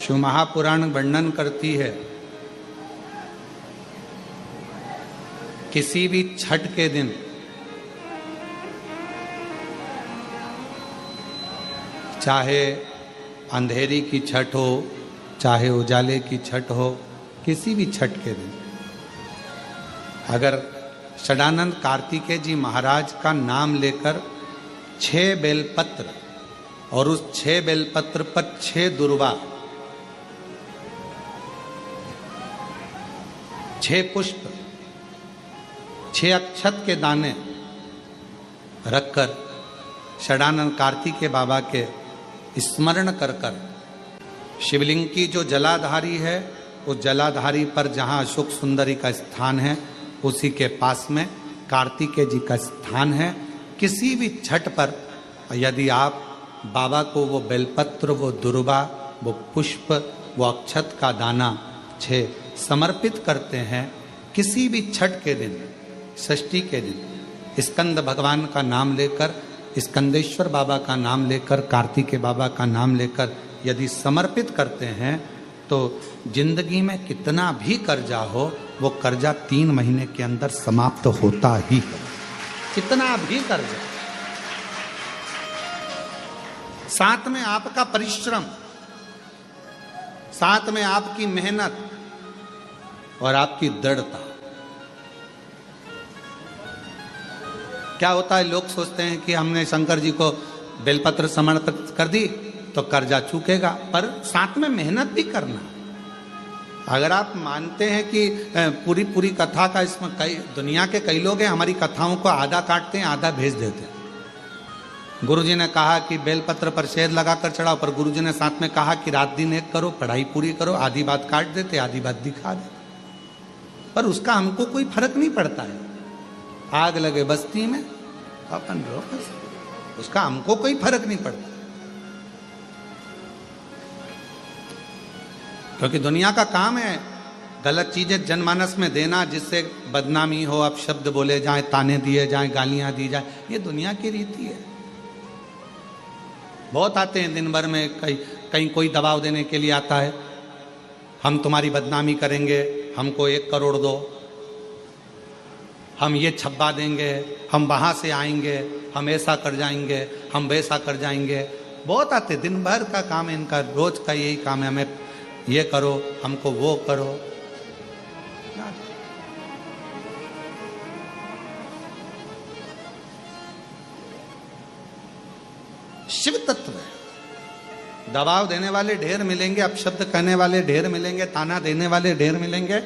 शिव महापुराण वर्णन करती है किसी भी छठ के दिन चाहे अंधेरी की छठ हो, चाहे उजाले की छठ हो, किसी भी छठ के दिन अगर षडानंद कार्तिकेय जी महाराज का नाम लेकर 6 बेलपत्र और उस 6 बेलपत्र पर 6 दुर्वा, 6 पुष्प, 6 अक्षत के दाने रखकर षडानंद कार्तिकेय बाबा के स्मरण कर कर शिवलिंग की जो जलाधारी है, उस जलाधारी पर जहाँ अशोक सुंदरी का स्थान है उसी के पास में कार्तिकेय जी का स्थान है। किसी भी छठ पर यदि आप बाबा को वो बेलपत्र, वो दुर्वा, वो पुष्प, वो अक्षत का दाना 6 समर्पित करते हैं, किसी भी छठ के दिन, षष्ठी के दिन स्कंद भगवान का नाम लेकर, स्कंदेश्वर बाबा का नाम लेकर, कार्तिकेय बाबा का नाम लेकर यदि समर्पित करते हैं तो जिंदगी में कितना भी कर्जा हो वो कर्जा 3 महीने के अंदर समाप्त होता ही है। कितना भी कर्जा, साथ में आपका परिश्रम, साथ में आपकी मेहनत और आपकी दृढ़ता। क्या होता है, लोग सोचते हैं कि हमने शंकर जी को बेलपत्र समर्पित कर दी तो कर्जा चूकेगा, पर साथ में मेहनत भी करना। अगर आप मानते हैं कि पूरी पूरी कथा का इसमें कई दुनिया के कई लोग हैं हमारी कथाओं को आधा काटते हैं आधा भेज देते हैं। गुरुजी ने कहा कि बेलपत्र पर शहद लगाकर चढ़ाओ, पर गुरुजी ने साथ में कहा कि रात दिन एक करो, पढ़ाई पूरी करो, आधी बात काट देते, आधी बात दिखा देते, पर उसका हमको कोई फर्क नहीं पड़ता है। आग लगे बस्ती में अपन रहो, उसका हमको कोई फर्क नहीं पड़ता, क्योंकि दुनिया का काम है गलत चीजें जनमानस में देना जिससे बदनामी हो, अब शब्द बोले जाए, ताने दिए जाए, गालियां दी जाए, ये दुनिया की रीति है। बहुत आते हैं दिन भर में, कहीं कोई दबाव देने के लिए आता है, हम तुम्हारी बदनामी करेंगे, हमको 1 करोड़ दो, हम ये छब्बा देंगे, हम वहां से आएंगे, हम ऐसा कर जाएंगे, हम वैसा कर जाएंगे। बहुत आते, दिन भर का काम है इनका, रोज का यही काम है, हमें ये करो, हमको वो करो। शिव तत्व है, दबाव देने वाले ढेर मिलेंगे, अपशब्द कहने वाले ढेर मिलेंगे, ताना देने वाले ढेर मिलेंगे,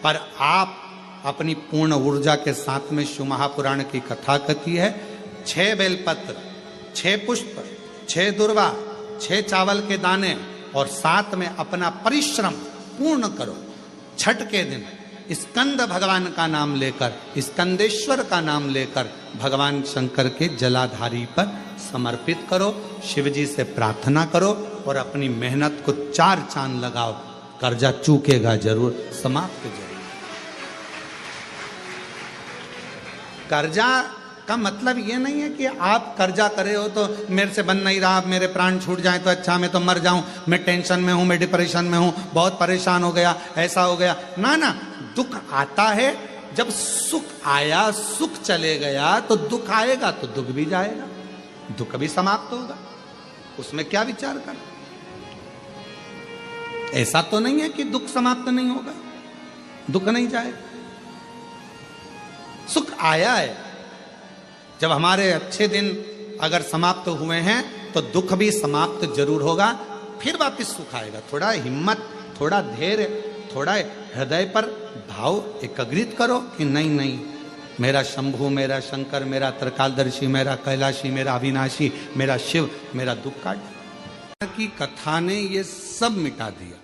पर आप अपनी पूर्ण ऊर्जा के साथ में शिव महापुराण की कथा कहती है। 6 बेलपत्र, 6 पुष्प, 6 दुर्वा, 6 चावल के दाने और साथ में अपना परिश्रम पूर्ण करो। छठ के दिन स्कंद भगवान का नाम लेकर, स्कंदेश्वर का नाम लेकर भगवान शंकर के जलाधारी पर समर्पित करो, शिव जी से प्रार्थना करो और अपनी मेहनत को 4 चांद लगाओ। कर्जा चूकेगा जरूर, समाप्त जरूर। कर्जा का मतलब ये नहीं है कि आप कर्जा करे हो तो मेरे से बन नहीं रहा, मेरे प्राण छूट जाए तो अच्छा, मैं तो मर जाऊं, मैं टेंशन में हूं, मैं डिप्रेशन में हूं, बहुत परेशान हो गया, ऐसा हो गया। ना ना, दुख आता है, जब सुख आया, सुख चले गया तो दुख आएगा, तो दुख भी जाएगा, दुख भी समाप्त होगा, उसमें क्या विचार कर। ऐसा तो नहीं है कि दुख समाप्त नहीं होगा, दुख नहीं जाएगा, सुख आया है। जब हमारे अच्छे दिन अगर समाप्त हुए हैं तो दुख भी समाप्त जरूर होगा, फिर वापस सुख आएगा। थोड़ा हिम्मत, थोड़ा धैर्य, थोड़ा हृदय पर भाव एकाग्रित करो कि नहीं नहीं, मेरा शंभु, मेरा शंकर, मेरा त्रिकालदर्शी, मेरा कैलाशी, मेरा अविनाशी, मेरा शिव मेरा दुख काट। की कथा ने ये सब मिटा दिया।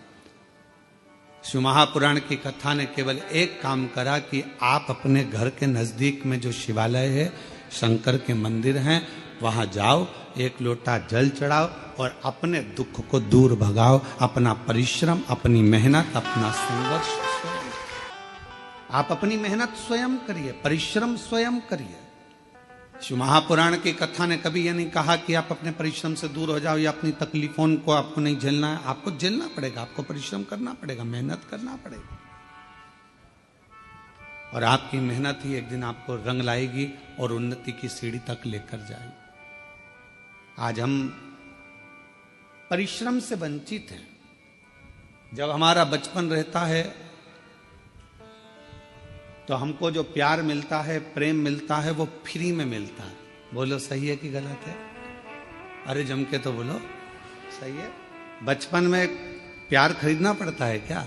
शिव महापुराण की कथा ने केवल एक काम करा कि आप अपने घर के नजदीक में जो शिवालय है, शंकर के मंदिर हैं, वहां जाओ, 1 लोटा जल चढ़ाओ और अपने दुख को दूर भगाओ। अपना परिश्रम, अपनी मेहनत, अपना संघर्ष स्वयं, आप अपनी मेहनत स्वयं करिए, परिश्रम स्वयं करिए। शिव महापुराण की कथा ने कभी यह नहीं कहा कि आप अपने परिश्रम से दूर हो जाओ या अपनी तकलीफों को आपको नहीं झेलना है। आपको झेलना पड़ेगा, आपको परिश्रम करना पड़ेगा, मेहनत करना पड़ेगा, और आपकी मेहनत ही एक दिन आपको रंग लाएगी और उन्नति की सीढ़ी तक लेकर जाएगी। आज हम परिश्रम से वंचित हैं। जब हमारा बचपन रहता है तो हमको जो प्यार मिलता है, प्रेम मिलता है, वो फ्री में मिलता है। बोलो सही है कि गलत है? अरे जम के तो बोलो सही है। बचपन में प्यार खरीदना पड़ता है क्या?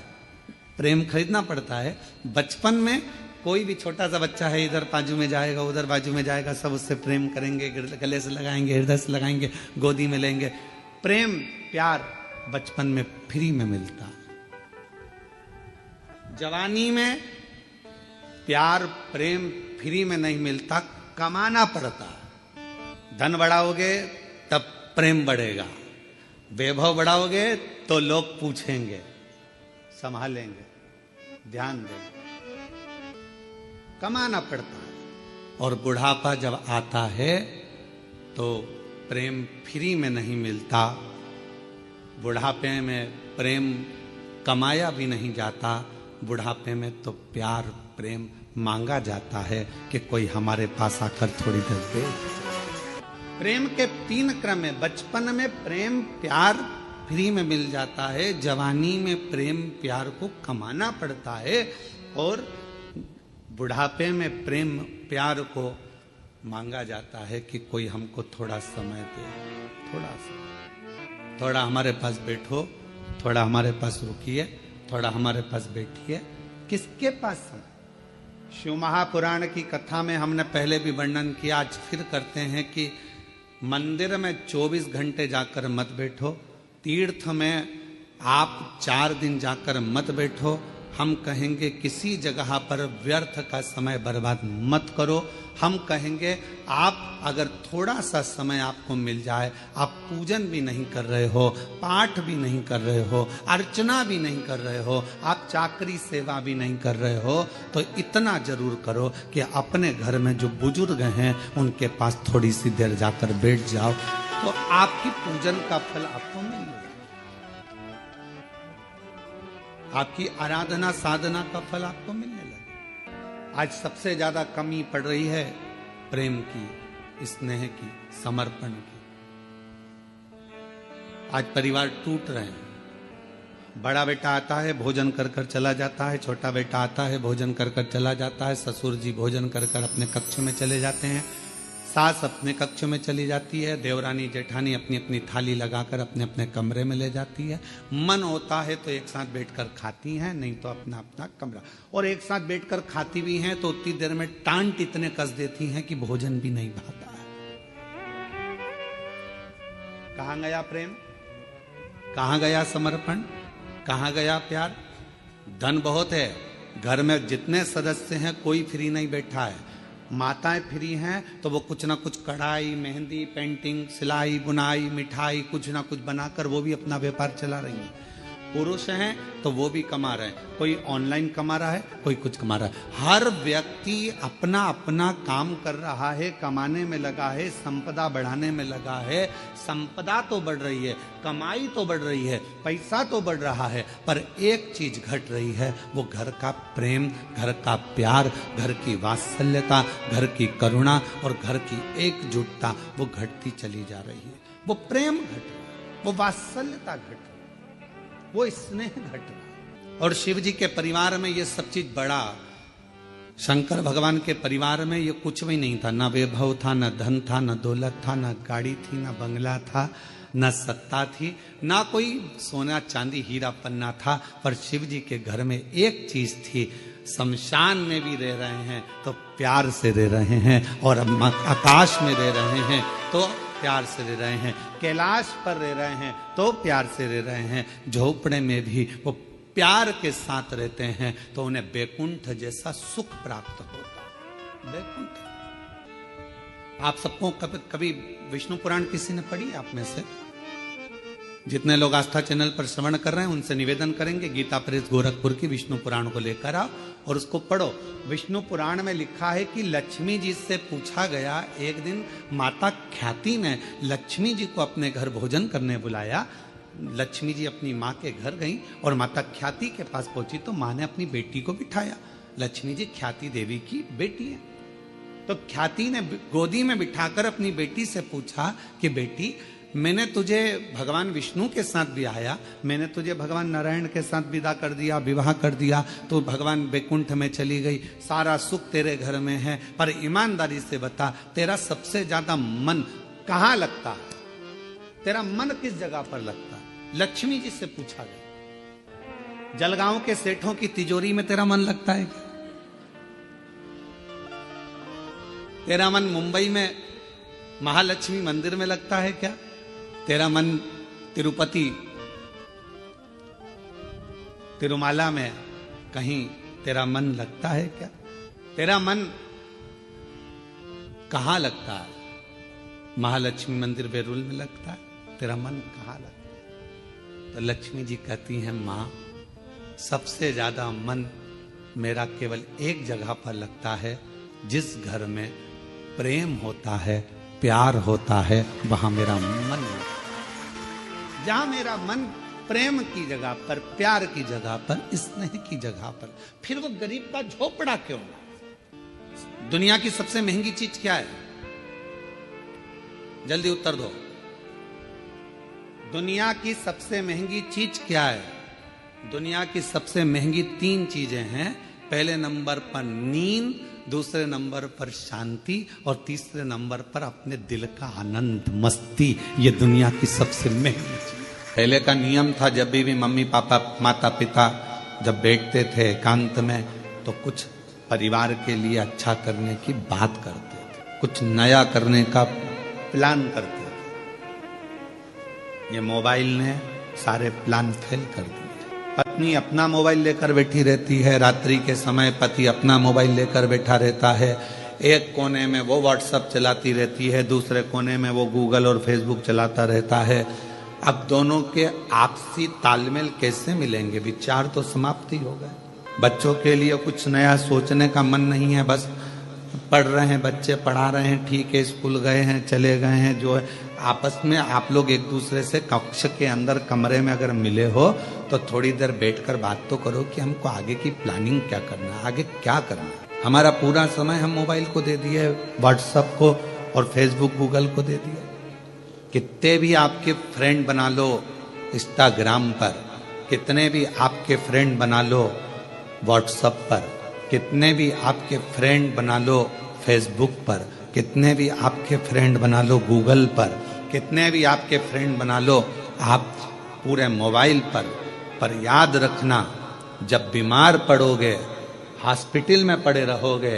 प्रेम खरीदना पड़ता है? बचपन में कोई भी छोटा सा बच्चा है, इधर बाजू में जाएगा, उधर बाजू में जाएगा, सब उससे प्रेम करेंगे, गले से लगाएंगे, हृदय से लगाएंगे, गोदी में लेंगे। प्रेम प्यार बचपन में फ्री में मिलता है। जवानी में प्यार प्रेम फ्री में नहीं मिलता, कमाना पड़ता। धन बढ़ाओगे तब प्रेम बढ़ेगा, वैभव बढ़ाओगे तो लोग पूछेंगे, संभालेंगे, ध्यान देंगे। कमाना पड़ता है। और बुढ़ापा जब आता है तो प्रेम फ्री में नहीं मिलता। बुढ़ापे में प्रेम कमाया भी नहीं जाता। बुढ़ापे में तो प्यार प्रेम मांगा जाता है कि कोई हमारे पास आकर थोड़ी देर दे। प्रेम के 3 क्रम है। बचपन में प्रेम प्यार फ्री में मिल जाता है, जवानी में प्रेम प्यार को कमाना पड़ता है, और बुढ़ापे में प्रेम प्यार को मांगा जाता है कि कोई हमको थोड़ा समय दे, थोड़ा हमारे पास बैठो, थोड़ा हमारे पास रुकिए, थोड़ा हमारे पास बैठिए। किसके पास समय? शिव महापुराण की कथा में हमने पहले भी वर्णन किया, आज फिर करते हैं कि मंदिर में 24 घंटे जाकर मत बैठो, तीर्थ में आप 4 दिन जाकर मत बैठो। हम कहेंगे किसी जगह पर व्यर्थ का समय बर्बाद मत करो। हम कहेंगे आप अगर थोड़ा सा समय आपको मिल जाए, आप पूजन भी नहीं कर रहे हो, पाठ भी नहीं कर रहे हो, अर्चना भी नहीं कर रहे हो, आप चाकरी सेवा भी नहीं कर रहे हो, तो इतना जरूर करो कि अपने घर में जो बुजुर्ग हैं उनके पास थोड़ी सी देर जाकर बैठ जाओ, तो आपकी पूजन का फल आपको मिलेगा, आपकी आराधना साधना का फल आपको मिलने लगे। आज सबसे ज्यादा कमी पड़ रही है प्रेम की, स्नेह की, समर्पण की। आज परिवार टूट रहे हैं। बड़ा बेटा आता है, भोजन कर कर चला जाता है, छोटा बेटा आता है, भोजन कर कर चला जाता है, ससुर जी भोजन कर कर अपने कक्ष में चले जाते हैं, सास अपने कक्ष में चली जाती है, देवरानी जेठानी अपनी अपनी थाली लगाकर अपने अपने कमरे में ले जाती है। मन होता है तो एक साथ बैठकर खाती हैं, नहीं तो अपना अपना कमरा। और एक साथ बैठकर खाती भी हैं तो उतनी देर में टांट इतने कस देती हैं कि भोजन भी नहीं भाता है। कहां गया प्रेम? कहां गया समर्पण? कहां गया प्यार? धन बहुत है, घर में जितने सदस्य हैं कोई फ्री नहीं बैठा है। माताएं फ्री हैं तो वो कुछ ना कुछ कढ़ाई, मेहंदी, पेंटिंग, सिलाई, बुनाई, मिठाई कुछ ना कुछ बनाकर वो भी अपना व्यापार चला रही हैं। पुरुष हैं तो वो भी कमा रहे हैं, कोई ऑनलाइन कमा रहा है, कोई कुछ कमा रहा है। हर व्यक्ति अपना अपना काम कर रहा है, कमाने में लगा है, संपदा बढ़ाने में लगा है। संपदा तो बढ़ रही है, कमाई तो बढ़ रही है, पैसा तो बढ़ रहा है, पर एक चीज घट रही है, वो घर का प्रेम, घर का प्यार, घर की वात्सल्यता, घर की करुणा और घर की एकजुटता वो घटती चली जा रही है। वो प्रेम घट रहा है, वो वात्सल्यता घट रही है, वो स्नेह घट रहा है। और शिव जी के परिवार में ये सब चीज बड़ा। शंकर भगवान के परिवार में ये कुछ भी नहीं था, ना वैभव था, ना धन था, ना दौलत था, ना गाड़ी थी, ना बंगला था, ना सत्ता थी, ना कोई सोना चांदी हीरा पन्ना था। पर शिव जी के घर में एक चीज थी, शमशान में भी रह रहे हैं तो प्यार से रह रहे हैं, और आकाश में रह रहे हैं तो प्यार से रह रहे हैं, कैलाश पर रह रहे हैं तो प्यार से रह रहे हैं, झोपड़े में भी वो प्यार के साथ रहते हैं तो उन्हें बैकुंठ जैसा सुख प्राप्त होता। बैकुंठ। आप सबको कभी विष्णु पुराण किसी ने पढ़ी आप में से? जितने लोग आस्था चैनल पर श्रवण कर रहे हैं उनसे निवेदन करेंगे, गीता प्रेस गोरखपुर की विष्णु पुराण को लेकर आओ और उसको पढ़ो। विष्णु पुराण में लिखा है कि लक्ष्मी जी से पूछा गया, एक दिन माता ख्याति ने लक्ष्मी जी को अपने घर भोजन करने बुलाया। लक्ष्मी जी अपनी माँ के घर गई और माता ख्याति के पास पहुंची तो माँ ने अपनी बेटी को बिठाया। लक्ष्मी जी ख्याति देवी की बेटी है, तो ख्याति ने गोदी में बिठाकर अपनी बेटी से पूछा कि बेटी, मैंने तुझे भगवान विष्णु के साथ ब्याया, मैंने तुझे भगवान नारायण के साथ विदा कर दिया, विवाह कर दिया, तो भगवान वैकुंठ में चली गई, सारा सुख तेरे घर में है, पर ईमानदारी से बता तेरा सबसे ज्यादा मन कहाँ लगता है, तेरा मन किस जगह पर लगता है? लक्ष्मी जी से पूछा गया। जलगांव के सेठों की तिजोरी में तेरा मन लगता है क्या? तेरा मन मुंबई में महालक्ष्मी मंदिर में लगता है क्या? तेरा मन तिरुपति तिरुमाला में कहीं तेरा मन लगता है क्या? तेरा मन कहाँ लगता है? महालक्ष्मी मंदिर बेरुल में लगता है, तेरा मन कहाँ लगता है? तो लक्ष्मी जी कहती हैं, माँ सबसे ज्यादा मन मेरा केवल एक जगह पर लगता है, जिस घर में प्रेम होता है, प्यार होता है, वहां मेरा मन लगता है। जहां मेरा मन प्रेम की जगह पर, प्यार की जगह पर, स्नेह की जगह पर, फिर वो गरीब का झोपड़ा क्यों ना? दुनिया की सबसे महंगी चीज क्या है? जल्दी उत्तर दो। दुनिया की सबसे महंगी चीज क्या है? दुनिया की सबसे महंगी 3 चीजें हैं। पहले नंबर पर नींद, दूसरे नंबर पर शांति और तीसरे नंबर पर अपने दिल का आनंद, मस्ती। ये दुनिया की सबसे महंगी चीज। पहले का नियम था, जब भी मम्मी पापा माता पिता जब बैठते थे एकांत में, तो कुछ परिवार के लिए अच्छा करने की बात करते थे, कुछ नया करने का प्लान करते थे। ये मोबाइल ने सारे प्लान फेल कर दिए। पत्नी अपना मोबाइल लेकर बैठी रहती है, रात्रि के समय पति अपना मोबाइल लेकर बैठा रहता है। एक कोने में वो व्हाट्सएप चलाती रहती है, दूसरे कोने में वो गूगल और फेसबुक चलाता रहता है। अब दोनों के आपसी तालमेल कैसे मिलेंगे? विचार तो समाप्ति हो गए। बच्चों के लिए कुछ नया सोचने का मन नहीं है, बस पढ़ रहे हैं बच्चे, पढ़ा रहे हैं, ठीक है, स्कूल गए हैं, चले गए हैं। जो है आपस में आप लोग एक दूसरे से कक्ष के अंदर कमरे में अगर मिले हो तो थोड़ी देर बैठकर बात तो करो कि हमको आगे की प्लानिंग क्या करना है, आगे क्या करना है। हमारा पूरा समय हम मोबाइल को दे दिए, व्हाट्सएप को और फेसबुक गूगल को दे दिए। कितने भी आपके फ्रेंड बना लो इंस्टाग्राम पर, कितने भी आपके फ्रेंड बना लो व्हाट्सएप पर, कितने भी आपके फ्रेंड बना लो फेसबुक पर, कितने भी आपके फ्रेंड बना लो गूगल पर, कितने भी आपके फ्रेंड बना लो आप पूरे मोबाइल पर याद रखना, जब बीमार पड़ोगे, हॉस्पिटल में पड़े रहोगे,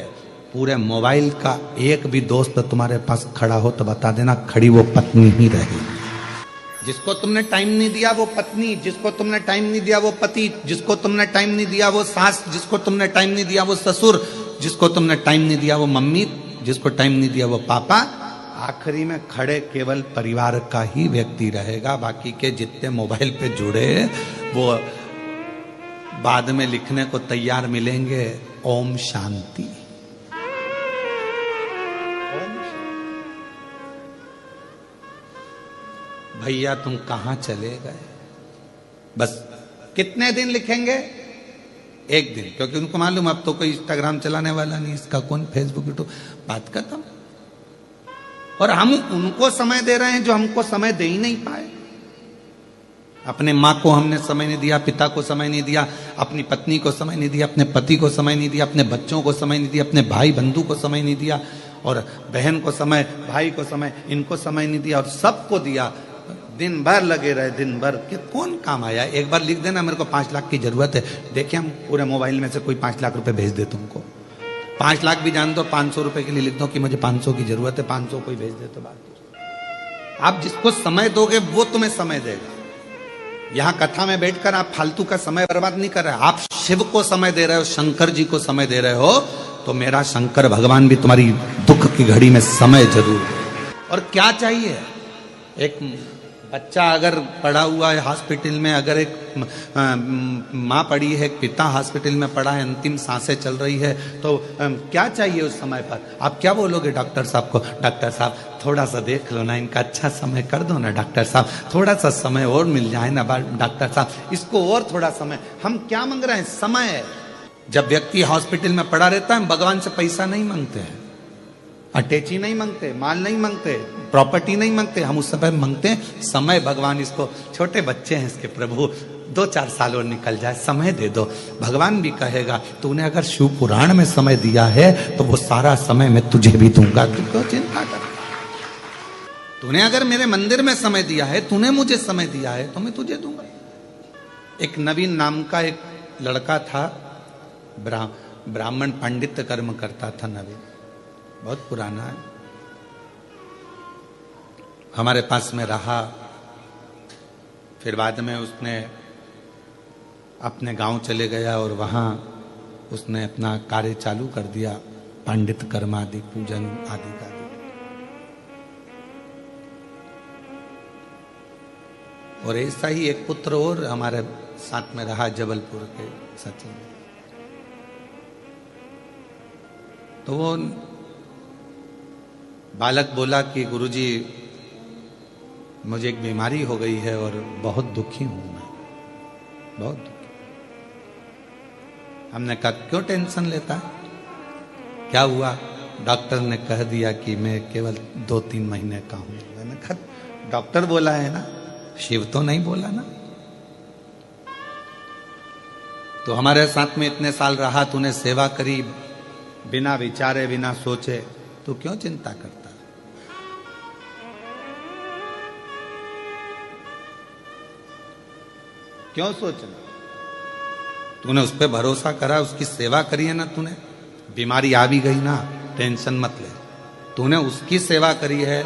पूरे मोबाइल का एक भी दोस्त तुम्हारे पास खड़ा हो तो बता देना, खड़ी वो पत्नी ही रहेगी। जिसको तुमने टाइम नहीं दिया वो पत्नी, जिसको तुमने टाइम नहीं दिया वो पति, जिसको तुमने टाइम नहीं दिया वो सास, जिसको तुमने टाइम नहीं दिया वो ससुर, जिसको तुमने टाइम नहीं दिया वो मम्मी, जिसको टाइम नहीं दिया वो पापा। आखिरी में खड़े केवल परिवार का ही व्यक्ति रहेगा। बाकी के जितने मोबाइल पे जुड़े वो बाद में लिखने को तैयार मिलेंगे, ओम शांति। भैया तुम कहां चले गए? बस कितने दिन लिखेंगे? एक दिन, क्योंकि उनको मालूम अब तो कोई इंस्टाग्राम चलाने वाला नहीं, इसका कौन फेसबुक यूट्यूब, बात खत्म। और हम उनको समय दे रहे हैं जो हमको समय दे ही नहीं पाए। अपने माँ को हमने समय नहीं दिया, पिता को समय नहीं दिया, अपनी पत्नी को समय नहीं दिया, अपने पति को समय नहीं दिया, अपने बच्चों को समय नहीं दिया, अपने भाई बंधु को समय नहीं दिया, और बहन को समय, भाई को समय, इनको समय नहीं दिया, और सबको दिया। दिन भर लगे रहे, दिन भर के कौन काम आया? एक बार लिख देना मेरे को 5 लाख की जरूरत है, देखिए हम पूरे मोबाइल में से कोई 5 लाख रुपए भेज दे तुमको। 5 लाख भी जान दो, 500 रुपए के लिए लिख दो कि मुझे 500 की जरूरत है, 500 कोई भेज दे तो बात। आप जिसको समय दोगे वो तुम्हें समय देगा। यहां कथा में बैठकर आप फालतू का समय बर्बाद नहीं कर रहे, आप शिव को समय दे रहे हो, शंकर जी को समय दे रहे हो, तो मेरा शंकर भगवान भी तुम्हारी दुख की घड़ी में समय जरूर। और क्या चाहिए? एक बच्चा अगर पड़ा हुआ है हॉस्पिटल में, अगर एक माँ पड़ी है, एक पिता हॉस्पिटल में पड़ा है, अंतिम सांसें चल रही है, तो क्या चाहिए उस समय पर? आप क्या बोलोगे डॉक्टर साहब को? डॉक्टर साहब थोड़ा सा देख लो ना, इनका अच्छा समय कर दो ना डॉक्टर साहब, थोड़ा सा समय और मिल जाए ना डॉक्टर साहब, इसको और थोड़ा समय। हम क्या मांग रहे हैं? समय। जब व्यक्ति हॉस्पिटल में पड़ा रहता है, भगवान से पैसा नहीं मांगते हैं, अटैची नहीं मांगते, माल नहीं मांगते, प्रॉपर्टी नहीं मांगते, हम उस समय मांगते हैं समय। भगवान इसको, छोटे बच्चे हैं इसके, प्रभु 2-4 साल और निकल जाए, समय दे दो। भगवान भी कहेगा तूने अगर शिव पुराण में समय दिया है तो वो सारा समय मैं तुझे भी दूंगा, तू क्यों चिंता कर? तूने अगर मेरे मंदिर में समय दिया है, तूने मुझे समय दिया है, तो मैं तुझे दूंगा। एक नवीन नाम का एक लड़का था, ब्राह्मण पंडित कर्म करता था, नवीन, बहुत पुराना है, हमारे पास में रहा। फिर बाद में उसने अपने गांव चले गया और वहां उसने अपना कार्य चालू कर दिया, पंडित कर्म आदि, पूजन आदि का। और ऐसा ही एक पुत्र और हमारे साथ में रहा, जबलपुर के सचिन। तो वो बालक बोला कि गुरुजी मुझे एक बीमारी हो गई है और बहुत दुखी हूं मैं, बहुत दुखी। हमने कहा क्यों टेंशन लेता है, क्या हुआ? डॉक्टर ने कह दिया कि मैं केवल 2-3 महीने का हूं। मैंने कहा डॉक्टर बोला है ना, शिव तो नहीं बोला ना। तो हमारे साथ में इतने साल रहा, तूने सेवा करी, बिना विचारे बिना सोचे, तू क्यों चिंता करता? क्यों सोचना? तूने उस पर भरोसा करा, उसकी सेवा करी है ना तूने। बीमारी आ भी गई ना, टेंशन मत ले, तूने उसकी सेवा करी है।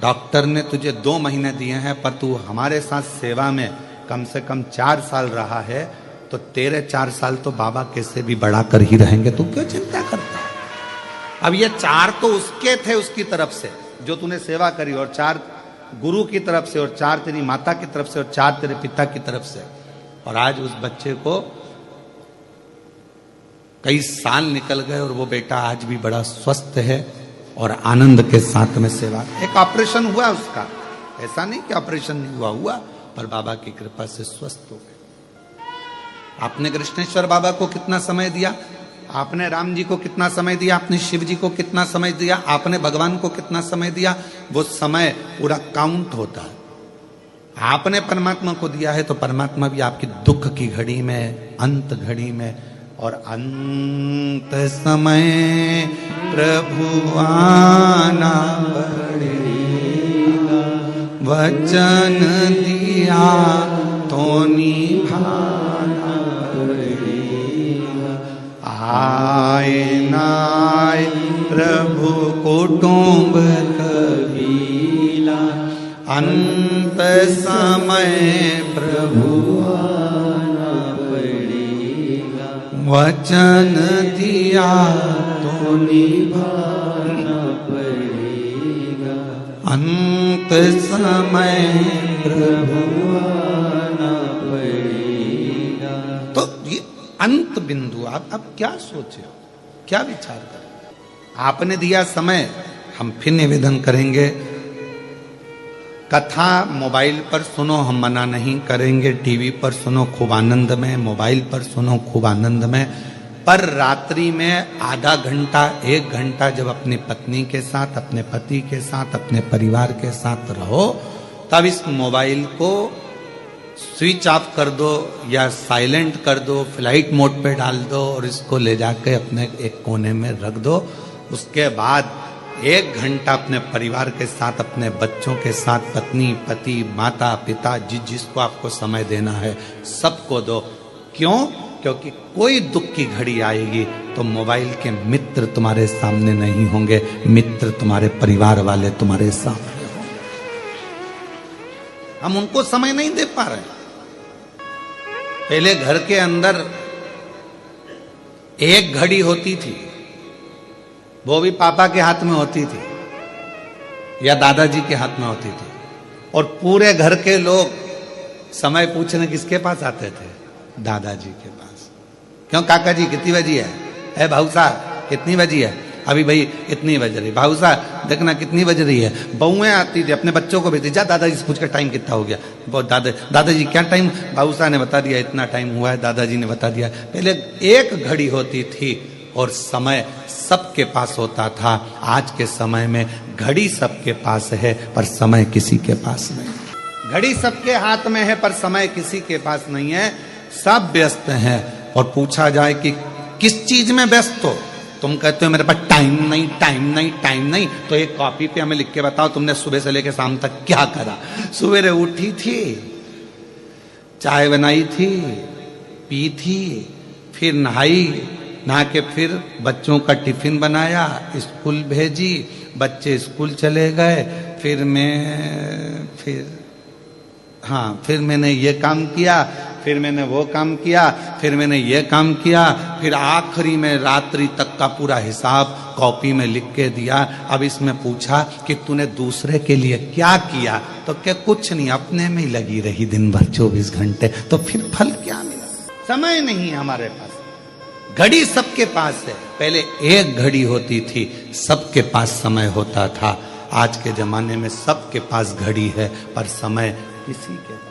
डॉक्टर ने तुझे 2 महीने दिए हैं, पर तू हमारे साथ सेवा में कम से कम 4 साल रहा है, तो तेरे 4 साल तो बाबा कैसे भी बढ़ा कर ही रहेंगे, तू क्यों चिंता करता है? अब ये 4 तो उसके थे, उसकी तरफ से जो तूने सेवा करी, और 4 गुरु की तरफ से, और 4 तेरी माता की तरफ से, और 4 तेरे पिता की तरफ से। और आज उस बच्चे को कई साल निकल गए और वो बेटा आज भी बड़ा स्वस्थ है और आनंद के साथ में सेवा। एक ऑपरेशन हुआ उसका, ऐसा नहीं कि ऑपरेशन नहीं हुआ, पर बाबा की कृपा से स्वस्थ हो गए। आपने कृष्णेश्वर बाबा को कितना समय दिया, आपने राम जी को कितना समय दिया, आपने शिव जी को कितना समय दिया, आपने भगवान को कितना समय दिया, वो समय पूरा काउंट होता है। आपने परमात्मा को दिया है तो परमात्मा भी आपकी दुख की घड़ी में, अंत घड़ी में, और अंत समय प्रभु आना पड़ेगा, वचन दिया तो निभाना पड़ेगा। आए नाय प्रभु कुटुंब कबीला, अंत समय प्रभु आना पड़ेगा, वचन दिया तो निभाना पड़ेगा, अंत समय प्रभु आना पड़ेगा। तो ये अंत बिंदु, आप क्या सोचे हो, क्या विचार करें? आपने दिया समय, हम फिर निवेदन करेंगे, कथा मोबाइल पर सुनो, हम मना नहीं करेंगे, टीवी पर सुनो खूब आनंद में, मोबाइल पर सुनो खूब आनंद में, पर रात्रि में आधा घंटा 1 घंटा जब अपनी पत्नी के साथ, अपने पति के साथ, अपने परिवार के साथ रहो, तब इस मोबाइल को स्विच ऑफ कर दो या साइलेंट कर दो, फ्लाइट मोड पे डाल दो और इसको ले जाके अपने एक कोने में रख दो। उसके बाद 1 घंटा अपने परिवार के साथ, अपने बच्चों के साथ, पत्नी, पति, माता, पिता, जिसको आपको समय देना है सबको दो। क्यों? क्योंकि कोई दुख की घड़ी आएगी तो मोबाइल के मित्र तुम्हारे सामने नहीं होंगे, मित्र तुम्हारे परिवार वाले तुम्हारे सामने होंगे। हम उनको समय नहीं दे पा रहे। पहले घर के अंदर एक घड़ी होती थी, वो भी पापा के हाथ में होती थी या दादाजी के हाथ में होती थी। और पूरे घर के लोग समय पूछने किसके पास आते थे? दादाजी के पास। क्यों काका जी कितनी बजी है? भाऊ साहब कितनी बजी है? अभी भाई इतनी बज रही। भाऊ साहब देखना कितनी बज रही है। बहुएं आती थी अपने बच्चों को भेजती, जा दादाजी से पूछ कर टाइम कितना हो गया। दादाजी क्या टाइम? भाऊ साहब ने बता दिया इतना टाइम हुआ है, दादाजी ने बता दिया। पहले एक घड़ी होती थी और समय सबके पास होता था। आज के समय में घड़ी सबके पास है पर समय किसी के पास नहीं। घड़ी सबके हाथ में है पर समय किसी के पास नहीं है। सब व्यस्त हैं। और पूछा जाए कि किस चीज में व्यस्त हो, तुम कहते हो मेरे पास टाइम नहीं, टाइम नहीं, टाइम नहीं। तो एक कॉपी पे हमें लिख के बताओ तुमने सुबह से लेकर शाम तक क्या करा। सुबह उठी थी, चाय बनाई थी, पी थी, फिर नहाई, नहा के फिर बच्चों का टिफिन बनाया, स्कूल भेजी, बच्चे स्कूल चले गए, फिर मैंने ये काम किया, फिर मैंने वो काम किया, फिर मैंने ये काम किया, फिर आखिरी में रात्रि तक का पूरा हिसाब कॉपी में लिख के दिया। अब इसमें पूछा कि तूने दूसरे के लिए क्या किया, तो क्या कुछ नहीं, अपने में ही लगी रही दिन भर 24 घंटे। तो फिर फल क्या मिला? समय नहीं है हमारे पास। घड़ी सबके पास है। पहले एक घड़ी होती थी, सबके पास समय होता था। आज के जमाने में सबके पास घड़ी है पर समय किसी के पास